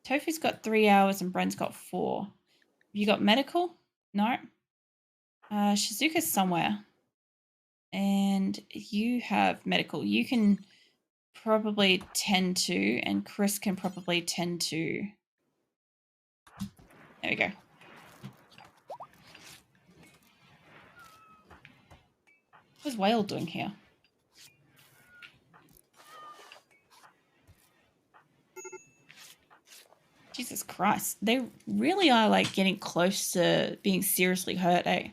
Tofu's got 3 hours and Bren's got 4. You got medical? No. Shizuka's somewhere. And you have medical. You can probably tend to, and Chris can probably tend to. There we go. What's Whale doing here? Jesus Christ. They really are like getting close to being seriously hurt, eh?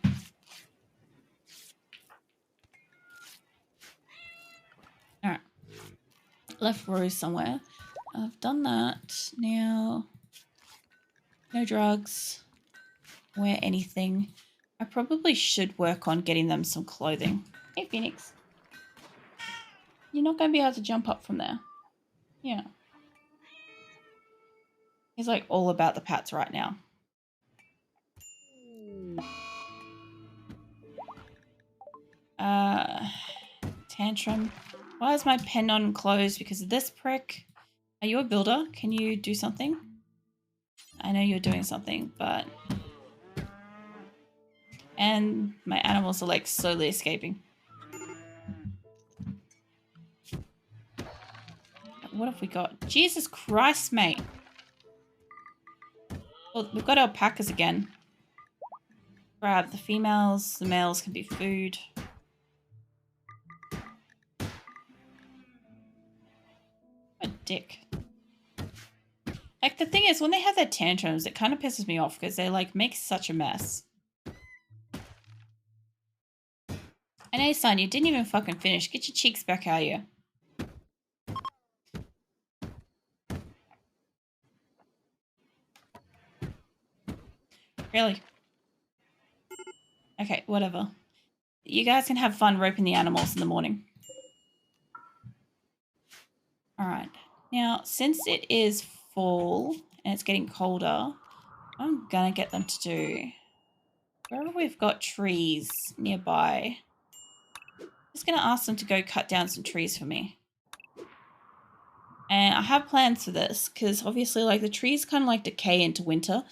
Alright. Left Rose somewhere. I've done that. Now, no drugs. Wear anything. I probably should work on getting them some clothing. Hey, Phoenix. You're not going to be able to jump up from there. Yeah. He's like all about the pats right now. Tantrum. Why is my pen on closed? Because of this prick. Are you a builder? Can you do something? I know you're doing something, but... And my animals are like slowly escaping. What have we got? Jesus Christ, mate. Well, we've got alpacas again. Grab the females. The males can be food. What a dick. Like, the thing is, when they have their tantrums, it kind of pisses me off because they, like, make such a mess. And hey, son, you didn't even fucking finish. Get your cheeks back out here. Really? Okay, whatever. You guys can have fun roping the animals in the morning. Alright. Now, since it is fall and it's getting colder, I'm gonna get them to do... Wherever we've got trees nearby, I'm just gonna ask them to go cut down some trees for me. And I have plans for this, because obviously, like, the trees kind of like decay into winter.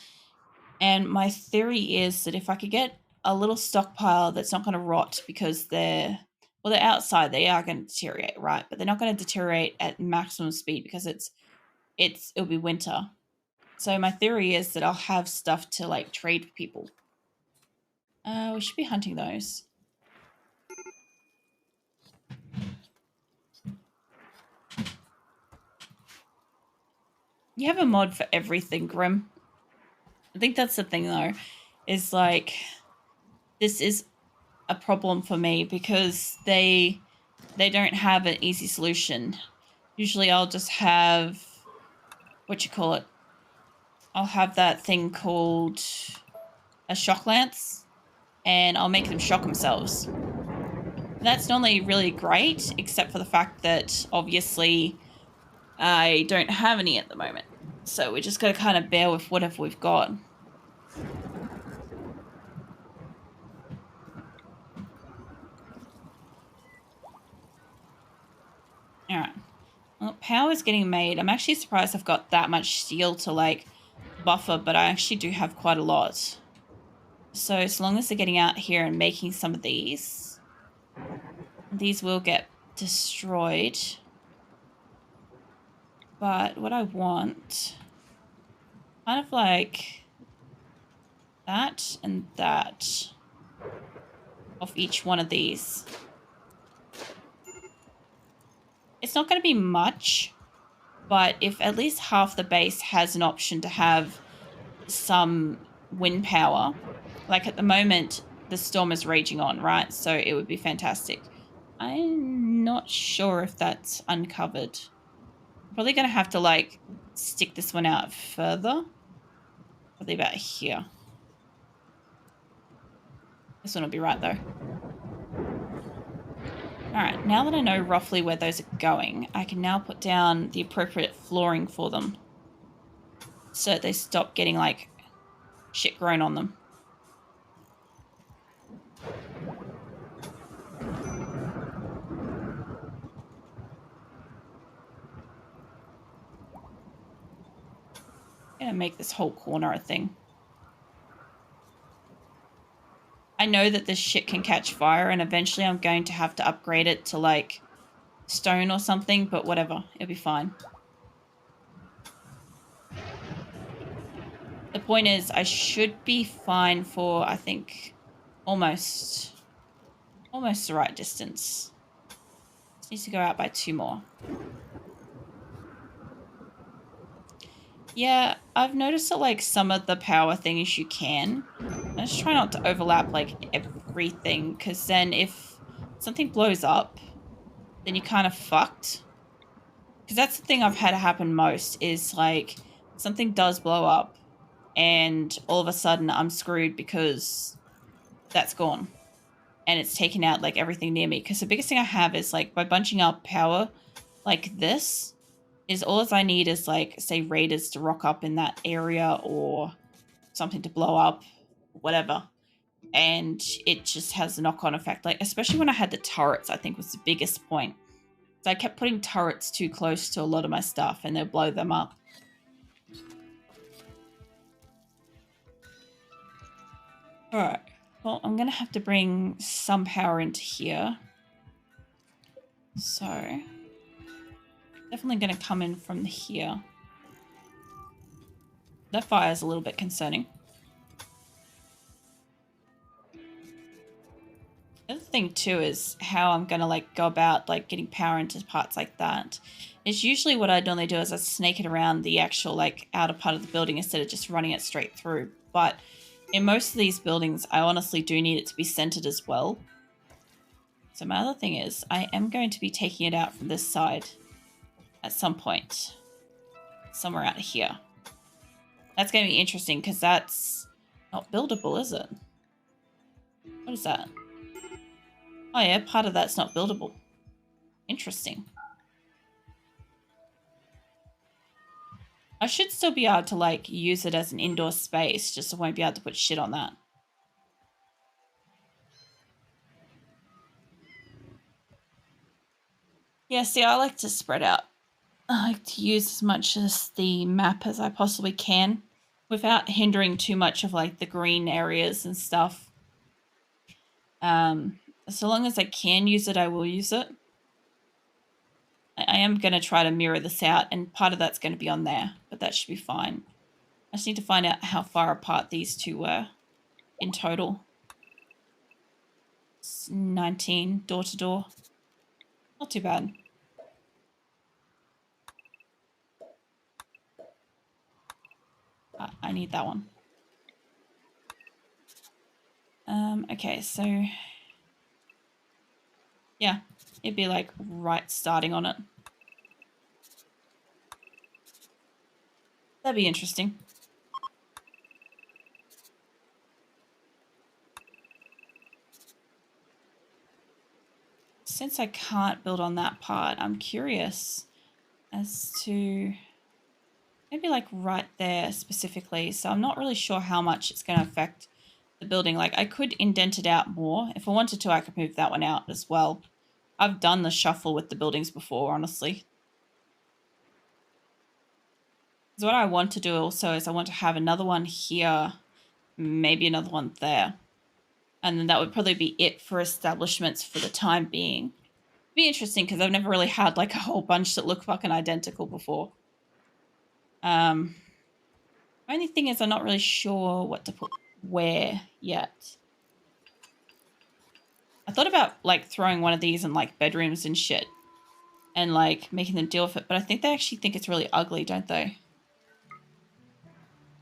And my theory is that if I could get a little stockpile that's not going to rot because they're outside, they are going to deteriorate, right? But they're not going to deteriorate at maximum speed because it'll be winter. So my theory is that I'll have stuff to like trade with people. We should be hunting those. You have a mod for everything, Grim. I think that's the thing though, is like, this is a problem for me because they don't have an easy solution. Usually I'll just have, I'll have that thing called a shock lance and I'll make them shock themselves. That's normally really great, except for the fact that obviously I don't have any at the moment. So we just got to kind of bear with whatever we've got. Alright. Well, power's getting made. I'm actually surprised I've got that much steel to, like, buffer, but I actually do have quite a lot. So as long as they're getting out here and making some of these will get destroyed. But what I want, kind of like that and that of each one of these. It's not going to be much, but if at least half the base has an option to have some wind power, like at the moment, the storm is raging on, right? So it would be fantastic. I'm not sure if that's uncovered. I'm probably going to have to like stick this one out further. Probably about here. This one will be right though. Alright, now that I know roughly where those are going, I can now put down the appropriate flooring for them. So that they stop getting, like, shit grown on them. I'm gonna make this whole corner a thing. I know that this shit can catch fire, and eventually I'm going to have to upgrade it to like stone or something, but whatever, it'll be fine. The point is, I should be fine for, I think, almost the right distance. Just needs to go out by 2 more. Yeah, I've noticed that like some of the power things you can. I just try not to overlap like everything, because then if something blows up, then you're kind of fucked. Because that's the thing I've had happen most is like something does blow up and all of a sudden I'm screwed because that's gone and it's taken out like everything near me. Because the biggest thing I have is like by bunching up power like this is all I need is like say raiders to rock up in that area or something to blow up, whatever. And it just has a knock-on effect. Like especially when I had the turrets, I think was the biggest point. So I kept putting turrets too close to a lot of my stuff and they'll blow them up. All right. Well, I'm going to have to bring some power into here. So definitely going to come in from here. That fire is a little bit concerning. The other thing too is how I'm going to like go about like getting power into parts like that. It's usually what I normally do is I snake it around the actual like outer part of the building instead of just running it straight through. But in most of these buildings, I honestly do need it to be centered as well. So my other thing is I am going to be taking it out from this side at some point. Somewhere out here. That's going to be interesting because that's not buildable, is it? What is that? Oh yeah, part of that's not buildable. Interesting. I should still be able to like use it as an indoor space, just I won't be able to put shit on that. Yeah, see, I like to spread out. I like to use as much as the map as I possibly can without hindering too much of like the green areas and stuff. So long as I can use it, I will use it. I am going to try to mirror this out, and part of that's going to be on there, but that should be fine. I just need to find out how far apart these two were in total. It's 19 door to door. Not too bad. I need that one. Okay, so yeah, it'd be like right starting on it. That'd be interesting. Since I can't build on that part, I'm curious as to maybe like right there specifically. So I'm not really sure how much it's going to affect the building. Like I could indent it out more. If I wanted to, I could move that one out as well. I've done the shuffle with the buildings before, honestly. So what I want to do also is I want to have another one here, maybe another one there. And then that would probably be it for establishments for the time being. It'd be interesting because I've never really had like a whole bunch that look fucking identical before. Only thing is I'm not really sure what to put where yet. I thought about like throwing one of these in like bedrooms and shit and like making them deal with it, but I think they actually think it's really ugly, don't they?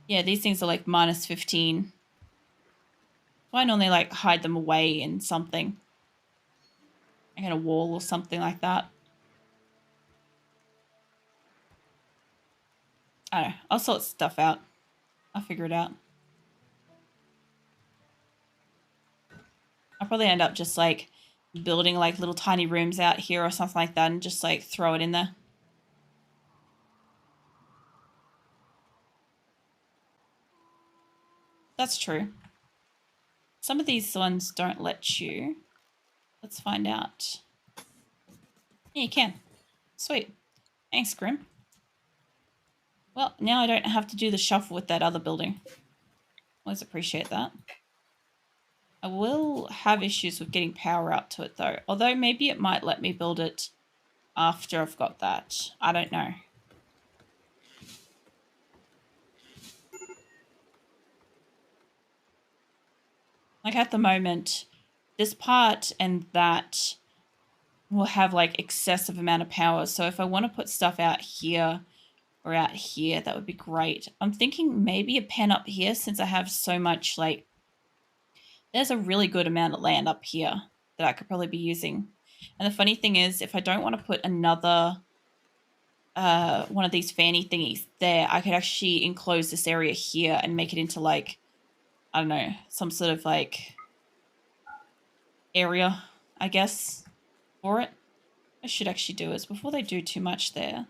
Yeah, these things are like -15. So I normally like hide them away in something. Like in a wall or something like that. I don't know. I'll sort stuff out. I'll figure it out. I'll probably end up just like building like little tiny rooms out here or something like that and just like throw it in there. That's true. Some of these ones don't let you. Let's find out. Yeah, you can. Sweet. Thanks, Grim. Well, now I don't have to do the shuffle with that other building. Always appreciate that. I will have issues with getting power out to it though. Although maybe it might let me build it after I've got that. I don't know. Like at the moment, this part and that will have like excessive amount of power. So if I want to put stuff out here or out here, that would be great. I'm thinking maybe a pen up here since I have so much like, there's a really good amount of land up here that I could probably be using. And the funny thing is, if I don't want to put another one of these fanny thingies there, I could actually enclose this area here and make it into like, I don't know, some sort of like area, I guess, for it. What I should actually do is before they do too much there,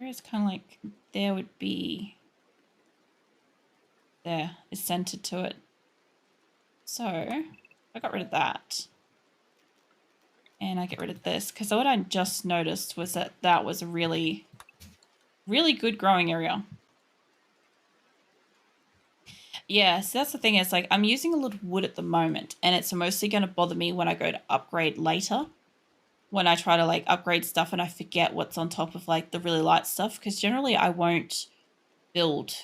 it's kind of like there would be, there is centered to it. So I got rid of that. And I get rid of this because what I just noticed was that that was a really, really good growing area. Yeah, so that's the thing is like I'm using a lot of wood at the moment and it's mostly going to bother me when I go to upgrade later. When I try to like upgrade stuff and I forget what's on top of like the really light stuff because generally I won't build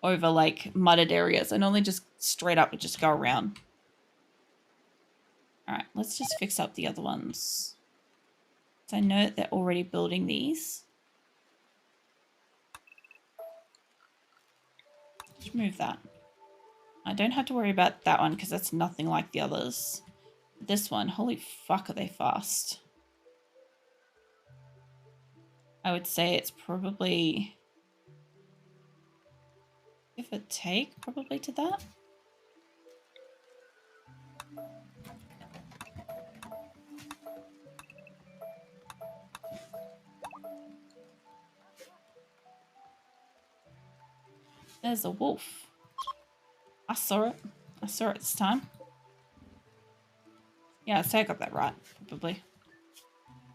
over like mudded areas. I normally just straight up just go around. All right, let's just fix up the other ones. So I know that they're already building these. Just move that. I don't have to worry about that one because that's nothing like the others. This one, holy fuck, are they fast. I would say it's probably, give or take, probably to that. There's a wolf. I saw it. I saw it this time. Yeah, I'd say I got that right, probably.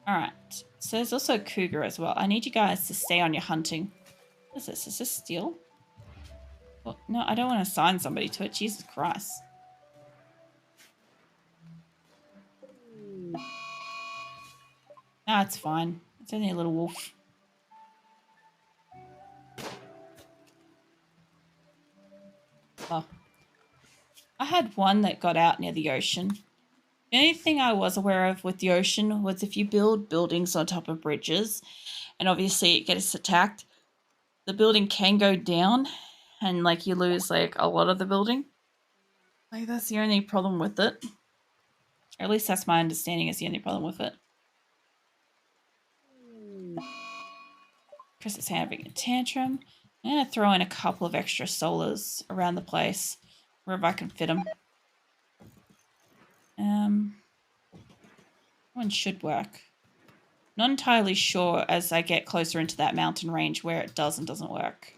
Alright, so there's also a cougar as well. I need you guys to stay on your hunting. What is this? Is this steel? Well, no, I don't want to assign somebody to it. Jesus Christ. Nah, it's fine. It's only a little wolf. Oh. I had one that got out near the ocean. The only thing I was aware of with the ocean was if you build buildings on top of bridges, and obviously it gets attacked, the building can go down, and like you lose like a lot of the building. Like that's the only problem with it. Or at least that's my understanding is the only problem with it. Chris is having a tantrum. I'm going to throw in a couple of extra solars around the place, wherever I can fit them. One should work. Not entirely sure as I get closer into that mountain range where it does and doesn't work.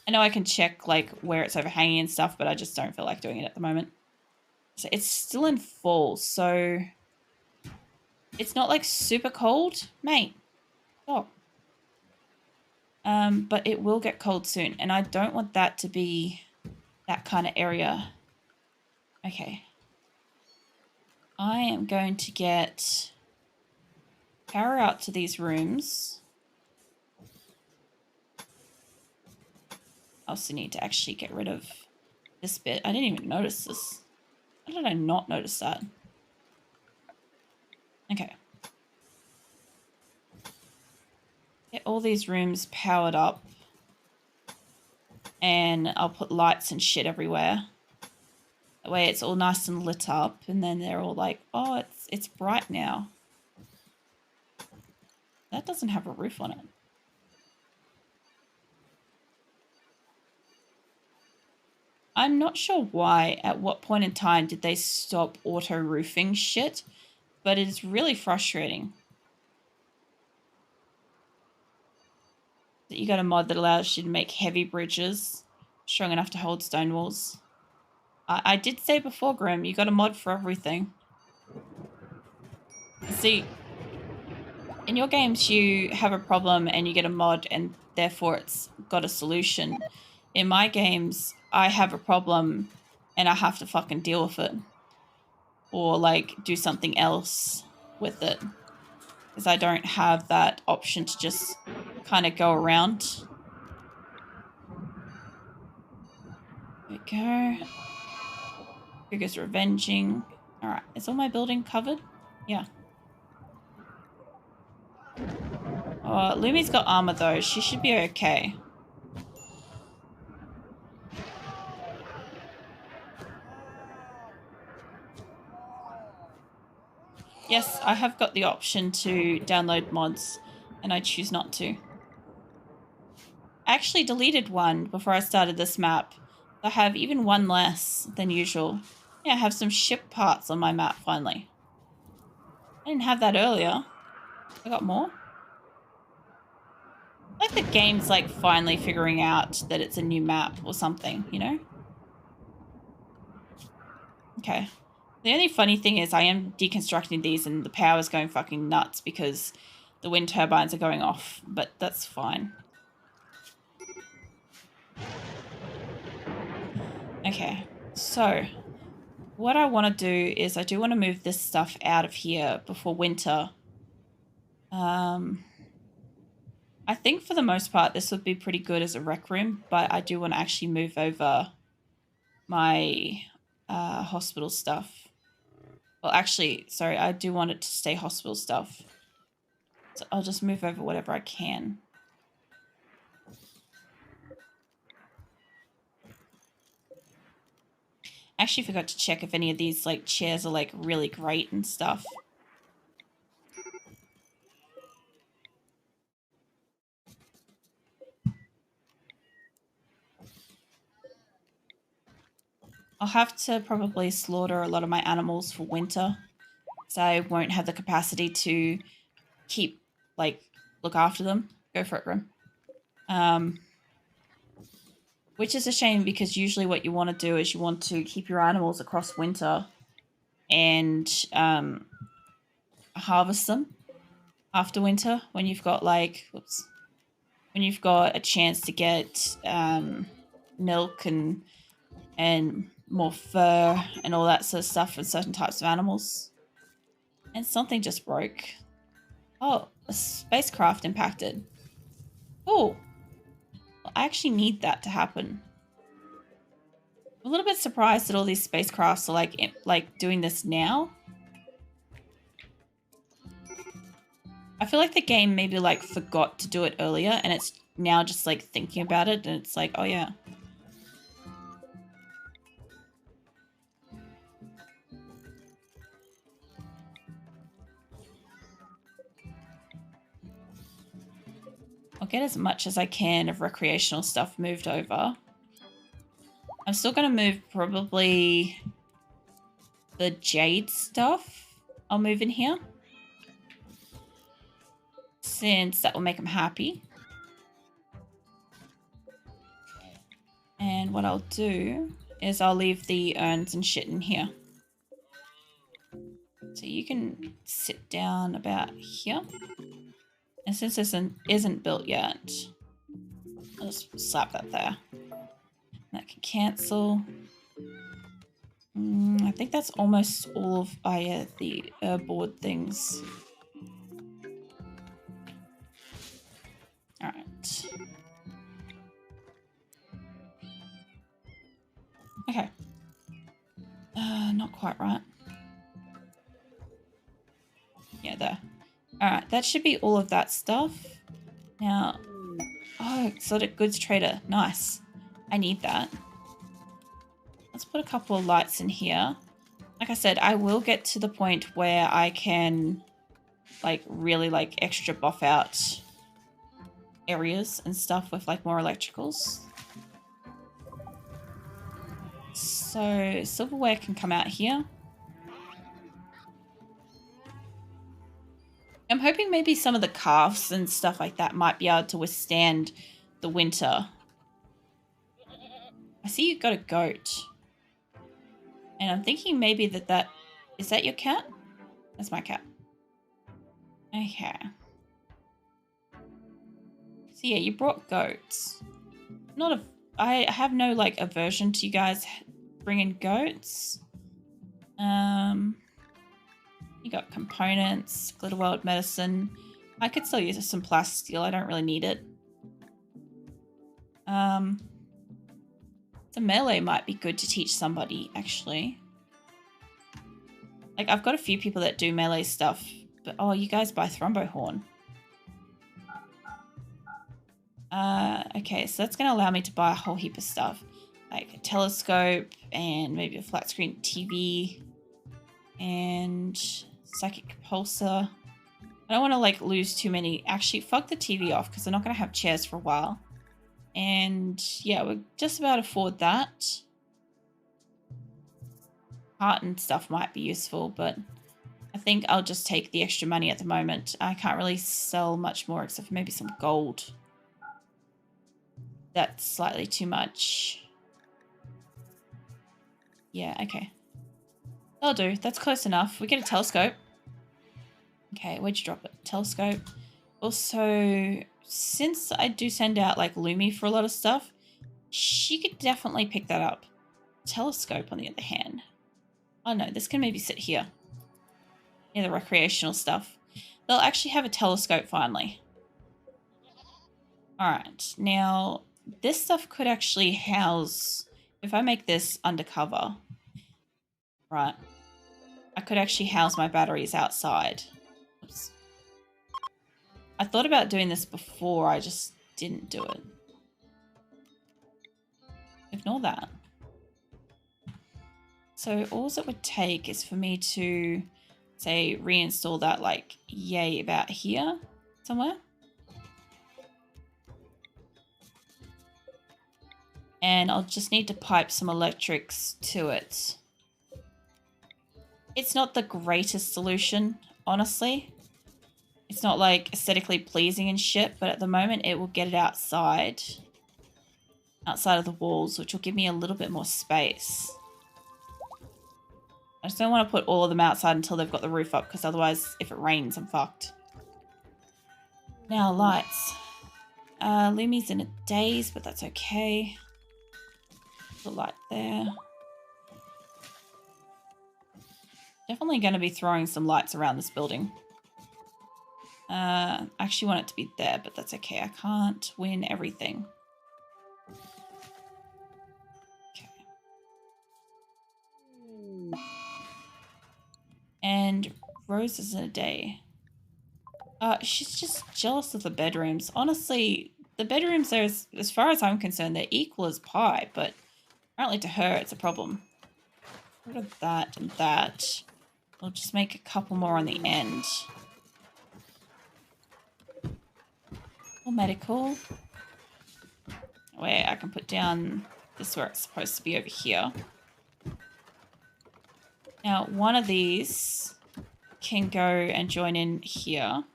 I know I can check like where it's overhanging and stuff, but I just don't feel like doing it at the moment. So it's still in fall, so it's not like super cold, mate. Oh. But it will get cold soon, and I don't want that to be that kind of area. Okay. I am going to get power out to these rooms. I also need to actually get rid of this bit. I didn't even notice this. How did I not notice that? Okay. Get all these rooms powered up. And I'll put lights and shit everywhere. That way it's all nice and lit up. And then they're all like, oh, it's bright now. That doesn't have a roof on it. I'm not sure why, at what point in time did they stop auto-roofing shit, but it is really frustrating. You got a mod that allows you to make heavy bridges strong enough to hold stone walls. I did say before, Grim, you got a mod for everything. See, in your games you have a problem and you get a mod and therefore it's got a solution. In my games, I have a problem and I have to fucking deal with it. Or like do something else with it. Because I don't have that option to just kind of go around. There we go. Trigger's revenging. Alright, is all my building covered? Yeah. Oh, Lumi's got armor though. She should be okay. Yes, I have got the option to download mods, and I choose not to. I actually deleted one before I started this map. I have even one less than usual. Yeah, I have some ship parts on my map finally. I didn't have that earlier. I got more. Like the game's like finally figuring out that it's a new map or something, you know? Okay. The only funny thing is I am deconstructing these and the power's going fucking nuts because the wind turbines are going off, but that's fine. Okay, so what I want to do is I do want to move this stuff out of here before winter. I think for the most part this would be pretty good as a rec room, but I do want to actually move over my hospital stuff. Well, actually, sorry, I do want it to stay hospital stuff. So I'll just move over whatever I can. I actually forgot to check if any of these like chairs are like really great and stuff. I'll have to probably slaughter a lot of my animals for winter, so I won't have the capacity to keep, like, look after them. Go for it, Rim. Which is a shame because usually what you want to do is you want to keep your animals across winter and harvest them after winter when you've got like, whoops, when you've got a chance to get milk and more fur and all that sort of stuff for certain types of animals. And something just broke. Oh, a spacecraft impacted. Oh, well, I actually need that to happen. I'm a little bit surprised that all these spacecrafts are like doing this now. I feel like the game maybe like forgot to do it earlier and it's now just like thinking about it and it's like, oh yeah. I'll get as much as I can of recreational stuff moved over. I'm still going to move probably the jade stuff. I'll move in here. Since that will make them happy. And what I'll do is I'll leave the urns and shit in here. So you can sit down about here. And since this isn't built yet, I'll just slap that there. That can cancel. I think that's almost all of the board things. All right. Okay. Not quite right. Yeah, there. All right, that should be all of that stuff. Now, oh, exotic goods trader. Nice. I need that. Let's put a couple of lights in here. Like I said, I will get to the point where I can like really like extra buff out areas and stuff with like more electricals. So silverware can come out here. I'm hoping maybe some of the calves and stuff like that might be able to withstand the winter. I see you've got a goat. And I'm thinking maybe is that your cat? That's my cat. Okay. So yeah, you brought goats. I have no like aversion to you guys bringing goats. You got components, glitter world medicine. I could still use some plasteel. I don't really need it. The melee might be good to teach somebody, actually. Like, I've got a few people that do melee stuff, but oh, you guys buy Thrombohorn. Okay, so that's going to allow me to buy a whole heap of stuff. Like a telescope and maybe a flat screen TV and psychic pulsar. I don't want to like lose too many. Actually, fuck the TV off because I'm not going to have chairs for a while. And yeah, we're just about to afford that. Art and stuff might be useful, but I think I'll just take the extra money at the moment. I can't really sell much more except for maybe some gold. That's slightly too much. Yeah, okay. That'll do. That's close enough. We get a telescope. Okay, where'd you drop it? Telescope. Also, since I do send out like Lumi for a lot of stuff, she could definitely pick that up. Telescope, on the other hand. Oh no, this can maybe sit here. Near the recreational stuff. They'll actually have a telescope finally. Alright, now this stuff could actually house, if I make this undercover, right, I could actually house my batteries outside. Oops. I thought about doing this before, I just didn't do it. Ignore that. So all it would take is for me to, say, reinstall that like yay about here somewhere. And I'll just need to pipe some electrics to it. It's not the greatest solution, honestly. It's not like aesthetically pleasing and shit, but at the moment it will get it outside of the walls, which will give me a little bit more space. I just don't want to put all of them outside until they've got the roof up, because otherwise if it rains I'm fucked. Now lights. Lumi's in a daze, but that's okay. The light there. Definitely going to be throwing some lights around this building. I actually want it to be there, but that's okay. I can't win everything. Okay. And roses in a day. She's just jealous of the bedrooms. Honestly, the bedrooms are, as far as I'm concerned, they're equal as pie, but apparently to her it's a problem. Rid of that and that. We'll just make a couple more on the end. Or medical. Where I can put down this where it's supposed to be over here. Now, one of these can go and join in here.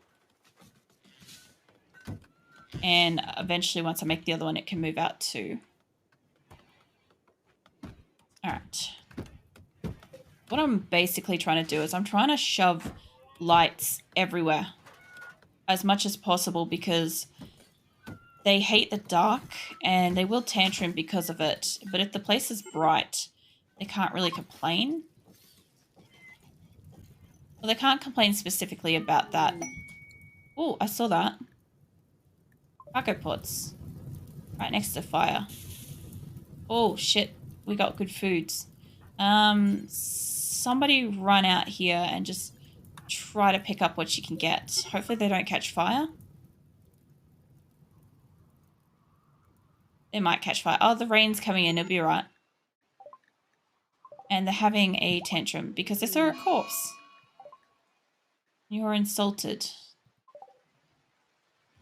And eventually, once I make the other one, it can move out too. Alright. What I'm basically trying to do is I'm trying to shove lights everywhere as much as possible because they hate the dark and they will tantrum because of it. But if the place is bright, they can't really complain. Well, they can't complain specifically about that. Oh, I saw that. Cargo pods. Right next to fire. Oh, shit. We got good foods. Somebody run out here and just try to pick up what you can get. Hopefully they don't catch fire. They might catch fire. Oh, the rain's coming in. It'll be alright. And they're having a tantrum because they saw a corpse. You're insulted.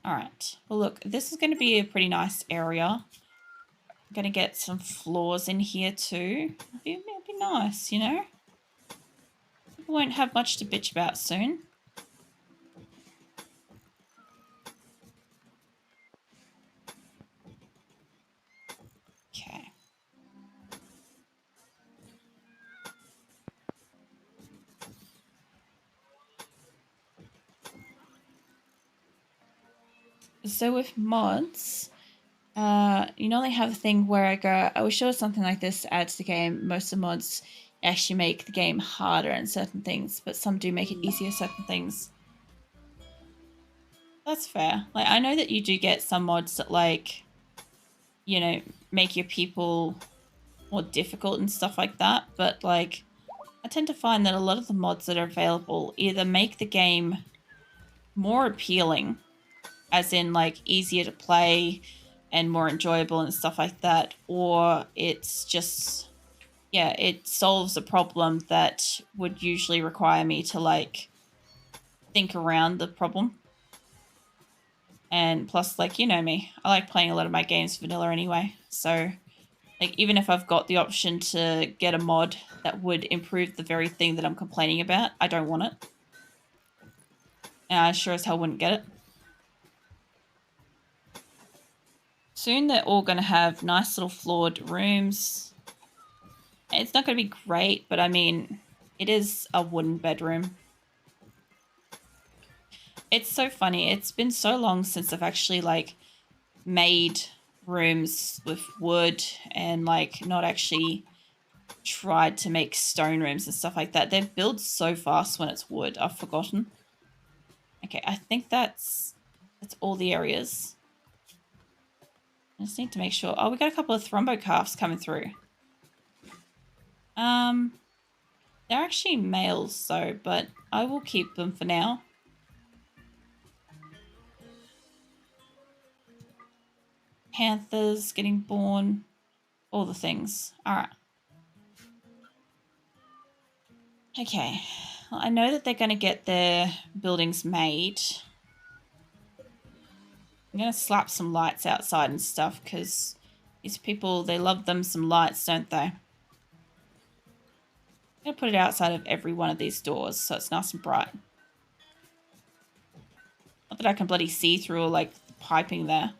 Alright. Well, look, this is going to be a pretty nice area. I'm going to get some floors in here too. It'll be nice, you know? People won't have much to bitch about soon. Okay. So with mods, you know, they have a thing where I go, I wish there was something like this to add to the game. Most of the mods actually make the game harder in certain things, but some do make it easier certain things. That's fair. Like, I know that you do get some mods that, like, you know, make your people more difficult and stuff like that, but, like, I tend to find that a lot of the mods that are available either make the game more appealing, as in, like, easier to play and more enjoyable and stuff like that, or it's just, yeah, it solves a problem that would usually require me to, like, think around the problem. And plus, like, you know me, I like playing a lot of my games vanilla anyway, so, like, even if I've got the option to get a mod that would improve the very thing that I'm complaining about, I don't want it. And I sure as hell wouldn't get it. Soon they're all going to have nice little floored rooms. It's not going to be great, but I mean, it is a wooden bedroom. It's so funny. It's been so long since I've actually, like, made rooms with wood and, like, not actually tried to make stone rooms and stuff like that. They build so fast when it's wood. I've forgotten. Okay, I think that's all the areas. I just need to make sure. Oh, we got a couple of thrombocalves coming through. They're actually males, so, but I will keep them for now. Panthers getting born, all the things. All right. Okay. Well, I know that they're going to get their buildings made. I'm going to slap some lights outside and stuff because these people, they love them some lights, don't they? I'm going to put it outside of every one of these doors so it's nice and bright. Not that I can bloody see through all, like, the piping there.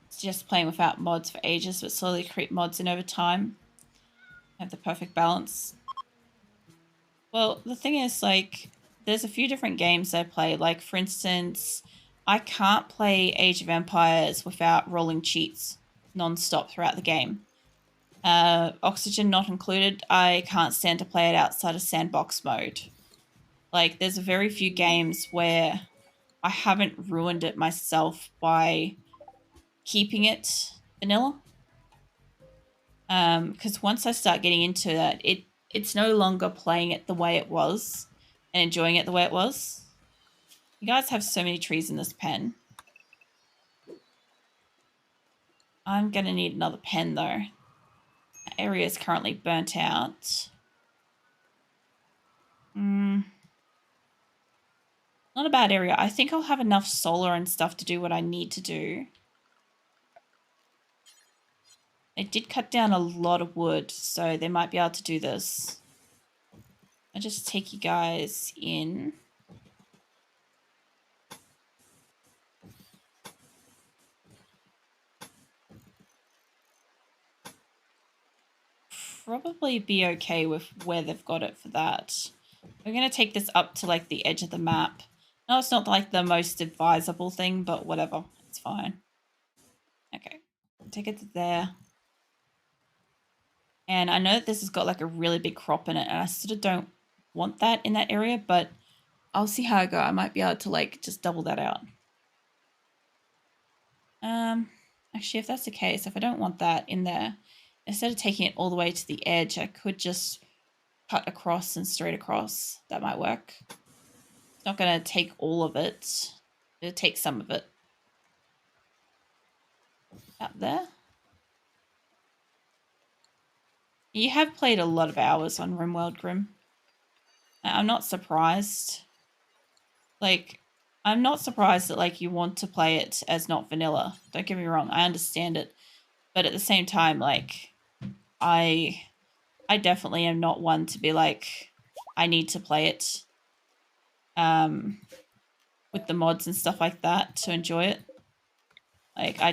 It's just playing without mods for ages, but slowly creep mods in over time. Have the perfect balance. Well, the thing is, like, there's a few different games I play. Like, for instance, I can't play Age of Empires without rolling cheats non-stop throughout the game. Oxygen not included, I can't stand to play it outside of sandbox mode. Like, there's very few games where I haven't ruined it myself by keeping it vanilla. Because once I start getting into that, it's no longer playing it the way it was and enjoying it the way it was. You guys have so many trees in this pen. I'm going to need another pen, though. That area is currently burnt out. Not a bad area. I think I'll have enough solar and stuff to do what I need to do. They did cut down a lot of wood, so they might be able to do this. I'll just take you guys in. Probably be okay with where they've got it for that. We're going to take this up to, like, the edge of the map. No, it's not, like, the most advisable thing, but whatever. It's fine. Okay. Take it to there. And I know that this has got, like, a really big crop in it, and I sort of don't want that in that area, but I'll see how I go. I might be able to, like, just double that out. Actually, if that's the case, if I don't want that in there, instead of taking it all the way to the edge, I could just cut across and straight across. That might work. It's not going to take all of it. It'll take some of it. Up there. You have played a lot of hours on RimWorld Grim. I'm not surprised. Like, I'm not surprised that, like, you want to play it as not vanilla. Don't get me wrong. I understand it. But at the same time, like, I definitely am not one to be like, I need to play it with the mods and stuff like that to enjoy it. Like, I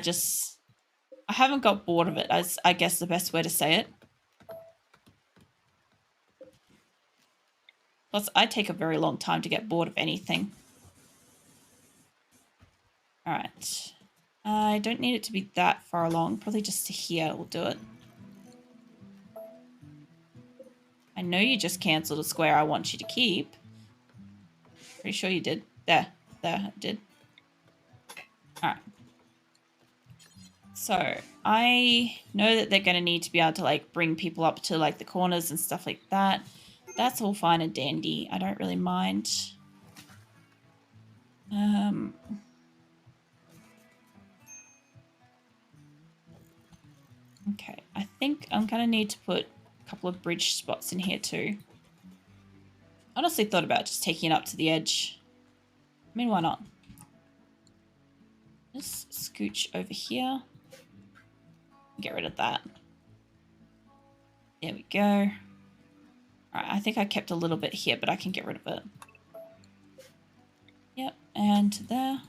haven't got bored of it, as I guess the best way to say it. Plus, I take a very long time to get bored of anything. All right. I don't need it to be that far along. Probably just to here will do it. I know you just cancelled a square I want you to keep. Pretty sure you did. There, I did. All right. So I know that they're going to need to be able to like bring people up to like the corners and stuff like that. That's all fine and dandy. I don't really mind. Okay, I think I'm going to need to put a couple of bridge spots in here too. Honestly thought about just taking it up to the edge. I mean, why not? Just scooch over here. Get rid of that. There we go. All right, I think I kept a little bit here, but I can get rid of it. Yep, and there.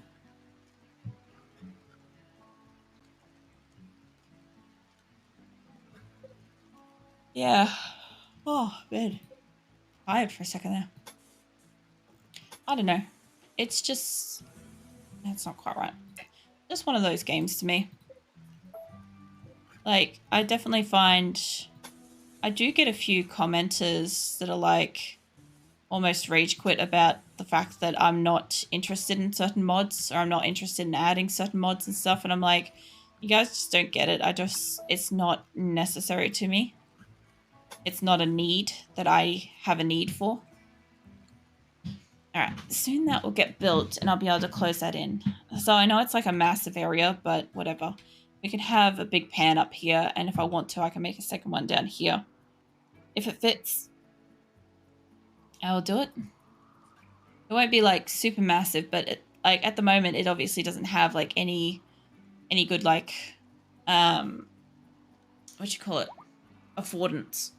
Yeah. Oh, man. Tired for a second there. I don't know. It's just... That's not quite right. Just one of those games to me. Like, I definitely find... I do get a few commenters that are like... almost rage quit about the fact that I'm not interested in certain mods, or I'm not interested in adding certain mods and stuff, and I'm like, you guys just don't get it. It's not necessary to me. It's not a need that I have a need for. Alright, soon that will get built and I'll be able to close that in. So I know it's like a massive area, but whatever. We can have a big pan up here, and if I want to, I can make a second one down here. If it fits, I will do it. It won't be like super massive, but like at the moment it obviously doesn't have like any good like what you call it, affordance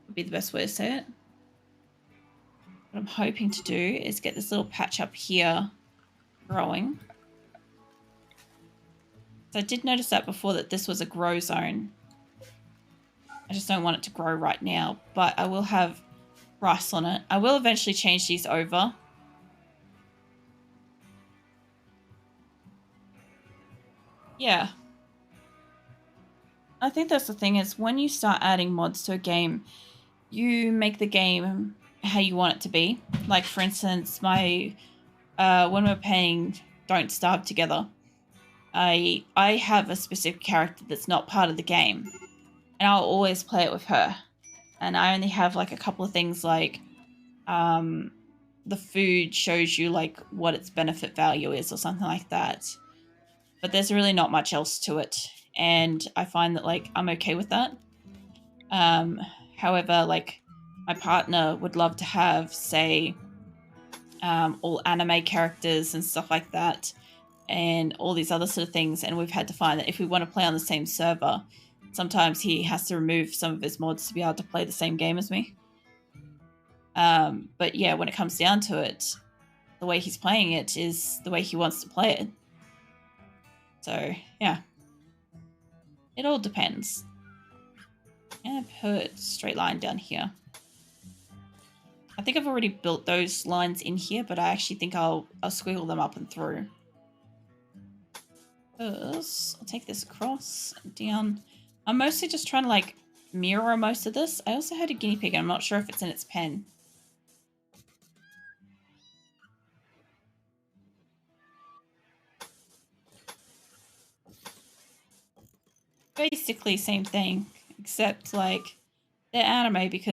would be the best way to say it. What I'm hoping to do is get this little patch up here growing. So I did notice that before, that this was a grow zone. I just don't want it to grow right now, but I will have rice on it. I will eventually change these over. Yeah. I think that's the thing, is when you start adding mods to a game, you make the game how you want it to be. Like, for instance, my when we're playing Don't Starve together, I have a specific character that's not part of the game, and I'll always play it with her. And I only have like a couple of things, like the food shows you like what its benefit value is or something like that. But there's really not much else to it, and I find that like I'm okay with that. However, like my partner would love to have, say, all anime characters and stuff like that, and all these other sort of things, and we've had to find that if we want to play on the same server, sometimes he has to remove some of his mods to be able to play the same game as me. But yeah, when it comes down to it, the way he's playing it is the way he wants to play it. So yeah, it all depends. And put a straight line down here. I think I've already built those lines in here, but I actually think I'll squiggle them up and through. First, I'll take this across and down. I'm mostly just trying to like mirror most of this. I also had a guinea pig, and I'm not sure if it's in its pen. Basically same thing, except like they're anime because